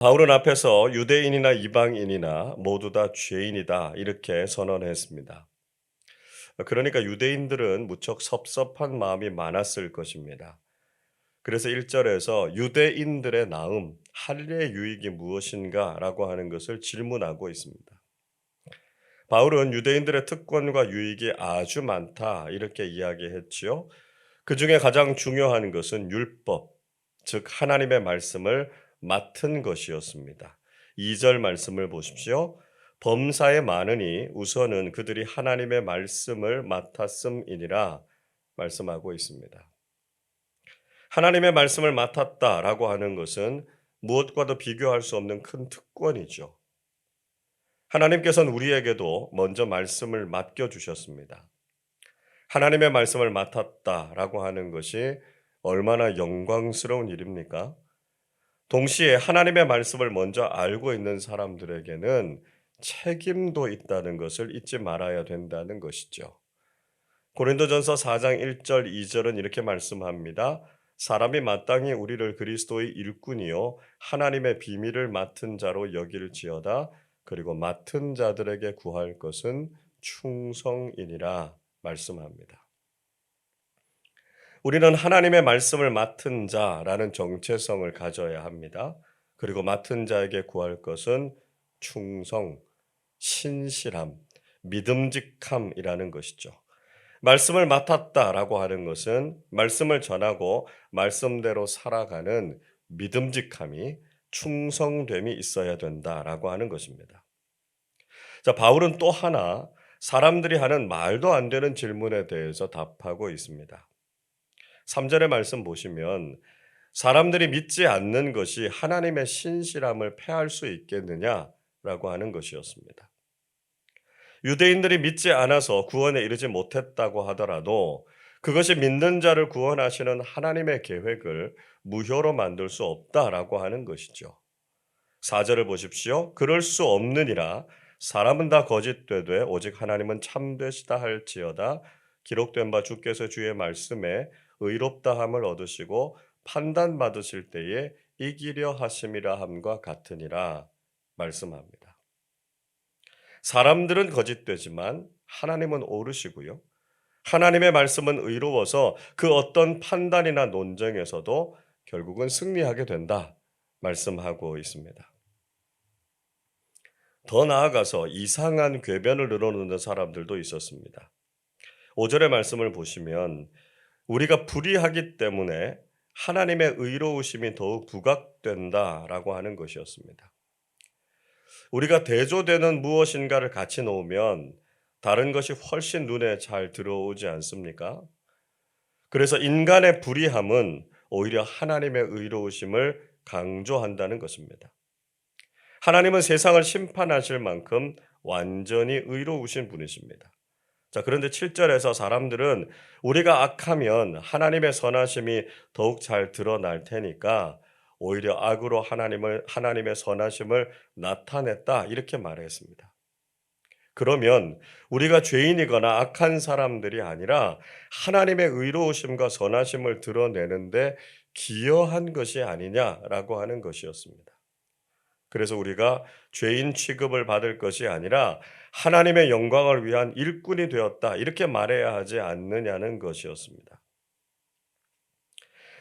바울은 앞에서 유대인이나 이방인이나 모두 다 죄인이다 이렇게 선언했습니다. 그러니까 유대인들은 무척 섭섭한 마음이 많았을 것입니다. 그래서 1절에서 유대인들의 나음, 할례 유익이 무엇인가 라고 하는 것을 질문하고 있습니다. 바울은 유대인들의 특권과 유익이 아주 많다 이렇게 이야기했지요. 그 중에 가장 중요한 것은 율법, 즉 하나님의 말씀을 맡은 것이었습니다. 2절 말씀을 보십시오. 범사에 많으니 우선은 그들이 하나님의 말씀을 맡았음이니라 말씀하고 있습니다. 하나님의 말씀을 맡았다라고 하는 것은 무엇과도 비교할 수 없는 큰 특권이죠. 하나님께서는 우리에게도 먼저 말씀을 맡겨 주셨습니다. 하나님의 말씀을 맡았다라고 하는 것이 얼마나 영광스러운 일입니까? 동시에 하나님의 말씀을 먼저 알고 있는 사람들에게는 책임도 있다는 것을 잊지 말아야 된다는 것이죠. 고린도전서 4장 1절 2절은 이렇게 말씀합니다. 사람이 마땅히 우리를 그리스도의 일꾼이요 하나님의 비밀을 맡은 자로 여길지어다. 그리고 맡은 자들에게 구할 것은 충성이니라 말씀합니다. 우리는 하나님의 말씀을 맡은 자라는 정체성을 가져야 합니다. 그리고 맡은 자에게 구할 것은 충성, 신실함, 믿음직함이라는 것이죠. 말씀을 맡았다라고 하는 것은 말씀을 전하고 말씀대로 살아가는 믿음직함이 충성됨이 있어야 된다라고 하는 것입니다. 자, 바울은 또 하나 사람들이 하는 말도 안 되는 질문에 대해서 답하고 있습니다. 3절의 말씀 보시면 사람들이 믿지 않는 것이 하나님의 신실함을 패할 수 있겠느냐라고 하는 것이었습니다. 유대인들이 믿지 않아서 구원에 이르지 못했다고 하더라도 그것이 믿는 자를 구원하시는 하나님의 계획을 무효로 만들 수 없다라고 하는 것이죠. 4절을 보십시오. 그럴 수 없느니라 사람은 다 거짓되되 오직 하나님은 참되시다 할지어다 기록된 바 주께서 주의 말씀에 의롭다함을 얻으시고 판단받으실 때에 이기려 하심이라 함과 같으니라 말씀합니다. 사람들은 거짓되지만 하나님은 옳으시고요. 하나님의 말씀은 의로워서 그 어떤 판단이나 논쟁에서도 결국은 승리하게 된다 말씀하고 있습니다. 더 나아가서 이상한 궤변을 늘어놓는 사람들도 있었습니다. 5절의 말씀을 보시면 우리가 불의하기 때문에 하나님의 의로우심이 더욱 부각된다라고 하는 것이었습니다. 우리가 대조되는 무엇인가를 같이 놓으면 다른 것이 훨씬 눈에 잘 들어오지 않습니까? 그래서 인간의 불의함은 오히려 하나님의 의로우심을 강조한다는 것입니다. 하나님은 세상을 심판하실 만큼 완전히 의로우신 분이십니다. 자, 그런데 7절에서 사람들은 우리가 악하면 하나님의 선하심이 더욱 잘 드러날 테니까 오히려 악으로 하나님의 선하심을 나타냈다 이렇게 말했습니다. 그러면 우리가 죄인이거나 악한 사람들이 아니라 하나님의 의로우심과 선하심을 드러내는데 기여한 것이 아니냐라고 하는 것이었습니다. 그래서 우리가 죄인 취급을 받을 것이 아니라 하나님의 영광을 위한 일꾼이 되었다. 이렇게 말해야 하지 않느냐는 것이었습니다.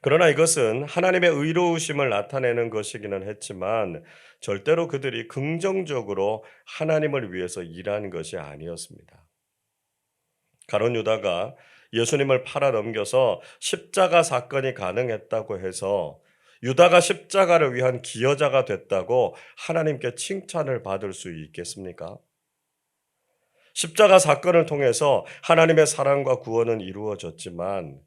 그러나 이것은 하나님의 의로우심을 나타내는 것이기는 했지만 절대로 그들이 긍정적으로 하나님을 위해서 일한 것이 아니었습니다. 가룟 유다가 예수님을 팔아 넘겨서 십자가 사건이 가능했다고 해서 유다가 십자가를 위한 기여자가 됐다고 하나님께 칭찬을 받을 수 있겠습니까? 십자가 사건을 통해서 하나님의 사랑과 구원은 이루어졌지만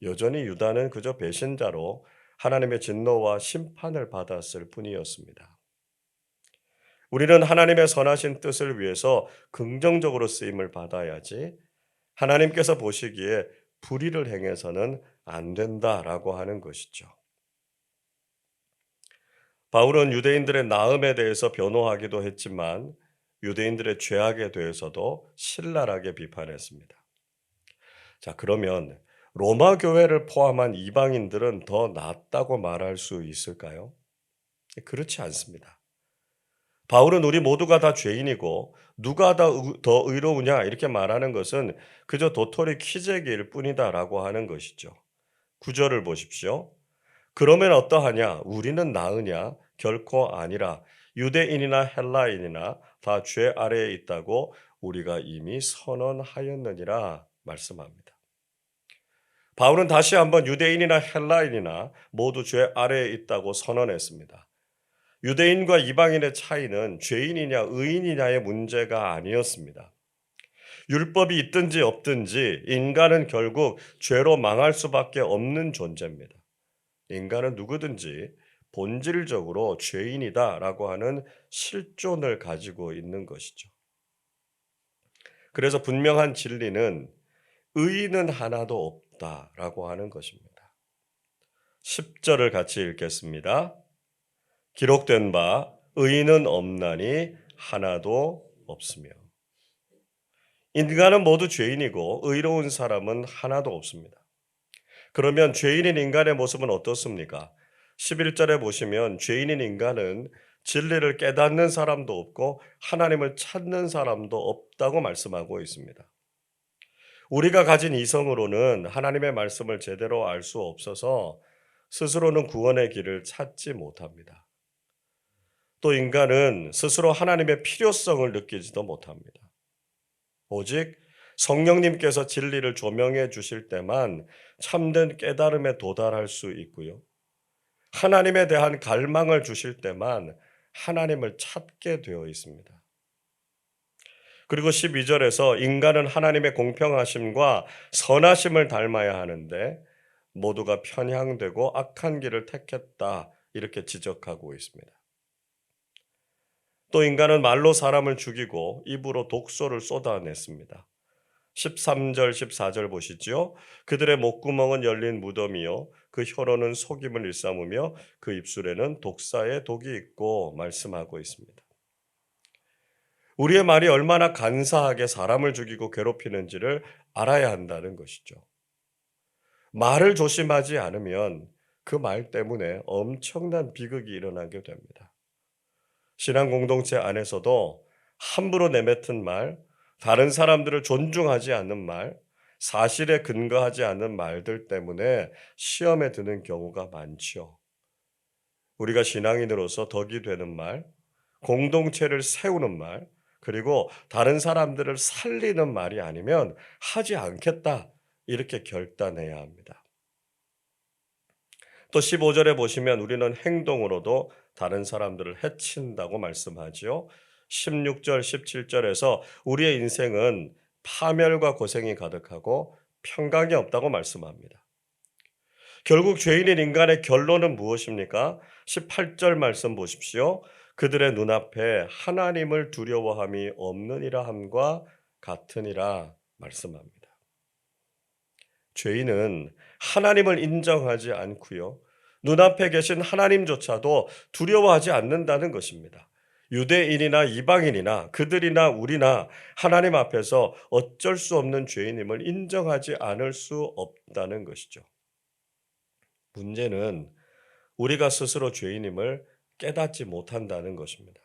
여전히 유다는 그저 배신자로 하나님의 진노와 심판을 받았을 뿐이었습니다. 우리는 하나님의 선하신 뜻을 위해서 긍정적으로 쓰임을 받아야지 하나님께서 보시기에 불의를 행해서는 안 된다라고 하는 것이죠. 바울은 유대인들의 나음에 대해서 변호하기도 했지만 유대인들의 죄악에 대해서도 신랄하게 비판했습니다. 자, 그러면 로마 교회를 포함한 이방인들은 더 낫다고 말할 수 있을까요? 그렇지 않습니다. 바울은 우리 모두가 다 죄인이고 누가 더 의로우냐 이렇게 말하는 것은 그저 도토리 키재기일 뿐이다라고 하는 것이죠. 구절을 보십시오. 그러면 어떠하냐? 우리는 나으냐? 결코 아니라 유대인이나 헬라인이나 다 죄 아래에 있다고 우리가 이미 선언하였느니라 말씀합니다. 바울은 다시 한번 유대인이나 헬라인이나 모두 죄 아래에 있다고 선언했습니다. 유대인과 이방인의 차이는 죄인이냐 의인이냐의 문제가 아니었습니다. 율법이 있든지 없든지 인간은 결국 죄로 망할 수밖에 없는 존재입니다. 인간은 누구든지 본질적으로 죄인이다라고 하는 실존을 가지고 있는 것이죠. 그래서 분명한 진리는 의인은 하나도 없다라고 하는 것입니다. 10절을 같이 읽겠습니다. 기록된 바 의인은 없나니 하나도 없으며. 인간은 모두 죄인이고 의로운 사람은 하나도 없습니다. 그러면 죄인인 인간의 모습은 어떻습니까? 11절에 보시면 죄인인 인간은 진리를 깨닫는 사람도 없고 하나님을 찾는 사람도 없다고 말씀하고 있습니다. 우리가 가진 이성으로는 하나님의 말씀을 제대로 알 수 없어서 스스로는 구원의 길을 찾지 못합니다. 또 인간은 스스로 하나님의 필요성을 느끼지도 못합니다. 오직 성령님께서 진리를 조명해 주실 때만 참된 깨달음에 도달할 수 있고요. 하나님에 대한 갈망을 주실 때만 하나님을 찾게 되어 있습니다. 그리고 12절에서 인간은 하나님의 공평하심과 선하심을 닮아야 하는데 모두가 편향되고 악한 길을 택했다 이렇게 지적하고 있습니다. 또 인간은 말로 사람을 죽이고 입으로 독소를 쏟아냈습니다. 13절 14절 보시죠. 그들의 목구멍은 열린 무덤이요 그 혀로는 속임을 일삼으며 그 입술에는 독사의 독이 있고 말씀하고 있습니다. 우리의 말이 얼마나 간사하게 사람을 죽이고 괴롭히는지를 알아야 한다는 것이죠. 말을 조심하지 않으면 그 말 때문에 엄청난 비극이 일어나게 됩니다. 신앙 공동체 안에서도 함부로 내뱉은 말, 다른 사람들을 존중하지 않는 말, 사실에 근거하지 않는 말들 때문에 시험에 드는 경우가 많죠. 우리가 신앙인으로서 덕이 되는 말, 공동체를 세우는 말, 그리고 다른 사람들을 살리는 말이 아니면 하지 않겠다 이렇게 결단해야 합니다. 또 15절에 보시면 우리는 행동으로도 다른 사람들을 해친다고 말씀하지요. 16절, 17절에서 우리의 인생은 파멸과 고생이 가득하고 평강이 없다고 말씀합니다. 결국 죄인인 인간의 결론은 무엇입니까? 18절 말씀 보십시오. 그들의 눈앞에 하나님을 두려워함이 없느니라 함과 같으니라 말씀합니다. 죄인은 하나님을 인정하지 않고요. 눈앞에 계신 하나님조차도 두려워하지 않는다는 것입니다. 유대인이나 이방인이나 그들이나 우리나 하나님 앞에서 어쩔 수 없는 죄인임을 인정하지 않을 수 없다는 것이죠. 문제는 우리가 스스로 죄인임을 깨닫지 못한다는 것입니다.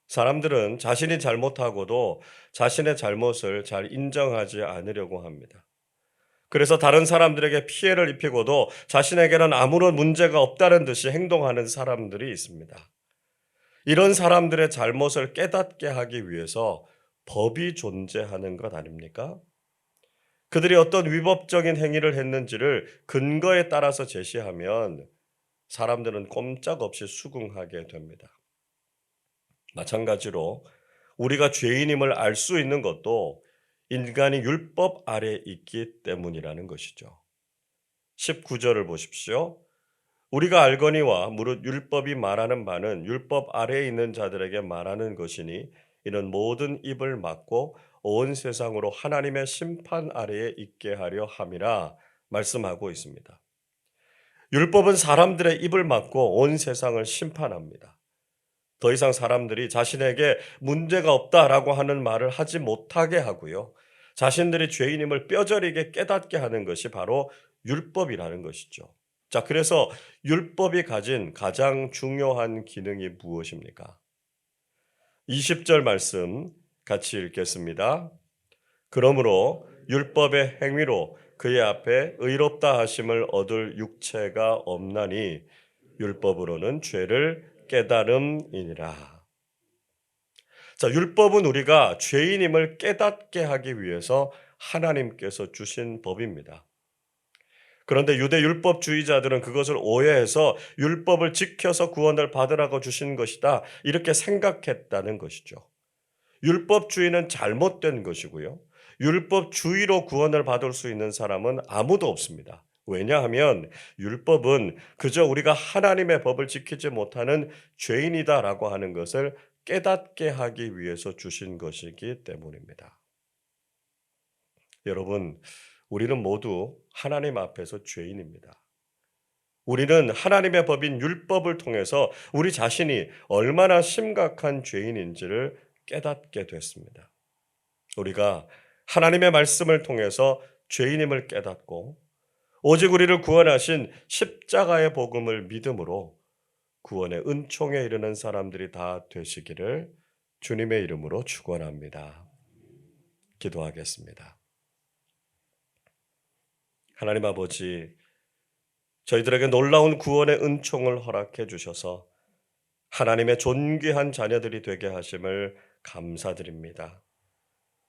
사람들은 자신이 잘못하고도 자신의 잘못을 잘 인정하지 않으려고 합니다. 그래서 다른 사람들에게 피해를 입히고도 자신에게는 아무런 문제가 없다는 듯이 행동하는 사람들이 있습니다. 이런 사람들의 잘못을 깨닫게 하기 위해서 법이 존재하는 것 아닙니까? 그들이 어떤 위법적인 행위를 했는지를 근거에 따라서 제시하면 사람들은 꼼짝없이 수긍하게 됩니다. 마찬가지로 우리가 죄인임을 알 수 있는 것도 인간이 율법 아래 있기 때문이라는 것이죠. 19절을 보십시오. 우리가 알거니와 무릇 율법이 말하는 바는 율법 아래에 있는 자들에게 말하는 것이니 이는 모든 입을 막고 온 세상으로 하나님의 심판 아래에 있게 하려 함이라 말씀하고 있습니다. 율법은 사람들의 입을 막고 온 세상을 심판합니다. 더 이상 사람들이 자신에게 문제가 없다라고 하는 말을 하지 못하게 하고요. 자신들이 죄인임을 뼈저리게 깨닫게 하는 것이 바로 율법이라는 것이죠. 자, 그래서 율법이 가진 가장 중요한 기능이 무엇입니까? 20절 말씀 같이 읽겠습니다. 그러므로 율법의 행위로 그의 앞에 의롭다 하심을 얻을 육체가 없나니 율법으로는 죄를 깨달음이니라. 자, 율법은 우리가 죄인임을 깨닫게 하기 위해서 하나님께서 주신 법입니다. 그런데 유대 율법주의자들은 그것을 오해해서 율법을 지켜서 구원을 받으라고 주신 것이다, 이렇게 생각했다는 것이죠. 율법주의는 잘못된 것이고요. 율법주의로 구원을 받을 수 있는 사람은 아무도 없습니다. 왜냐하면 율법은 그저 우리가 하나님의 법을 지키지 못하는 죄인이다라고 하는 것을 깨닫게 하기 위해서 주신 것이기 때문입니다. 여러분, 우리는 모두 하나님 앞에서 죄인입니다. 우리는 하나님의 법인 율법을 통해서 우리 자신이 얼마나 심각한 죄인인지를 깨닫게 됐습니다. 우리가 하나님의 말씀을 통해서 죄인임을 깨닫고 오직 우리를 구원하신 십자가의 복음을 믿음으로 구원의 은총에 이르는 사람들이 다 되시기를 주님의 이름으로 축원합니다. 기도하겠습니다. 하나님 아버지, 저희들에게 놀라운 구원의 은총을 허락해 주셔서 하나님의 존귀한 자녀들이 되게 하심을 감사드립니다.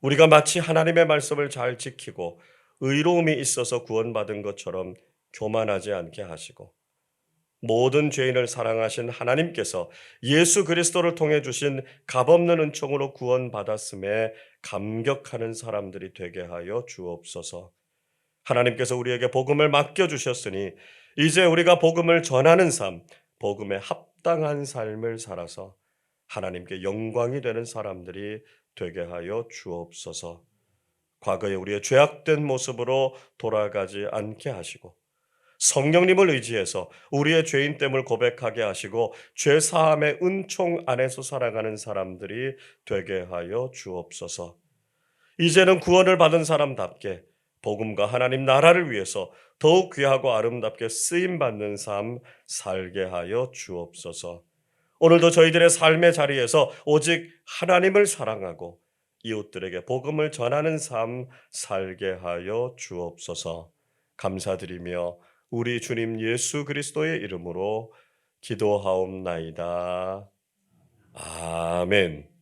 우리가 마치 하나님의 말씀을 잘 지키고 의로움이 있어서 구원받은 것처럼 교만하지 않게 하시고 모든 죄인을 사랑하신 하나님께서 예수 그리스도를 통해 주신 값없는 은총으로 구원받았음에 감격하는 사람들이 되게 하여 주옵소서. 하나님께서 우리에게 복음을 맡겨주셨으니 이제 우리가 복음을 전하는 삶, 복음에 합당한 삶을 살아서 하나님께 영광이 되는 사람들이 되게 하여 주옵소서. 과거에 우리의 죄악된 모습으로 돌아가지 않게 하시고 성령님을 의지해서 우리의 죄인됨을 고백하게 하시고 죄사함의 은총 안에서 살아가는 사람들이 되게 하여 주옵소서. 이제는 구원을 받은 사람답게 복음과 하나님 나라를 위해서 더욱 귀하고 아름답게 쓰임받는 삶 살게 하여 주옵소서. 오늘도 저희들의 삶의 자리에서 오직 하나님을 사랑하고 이웃들에게 복음을 전하는 삶 살게 하여 주옵소서. 감사드리며 우리 주님 예수 그리스도의 이름으로 기도하옵나이다. 아멘.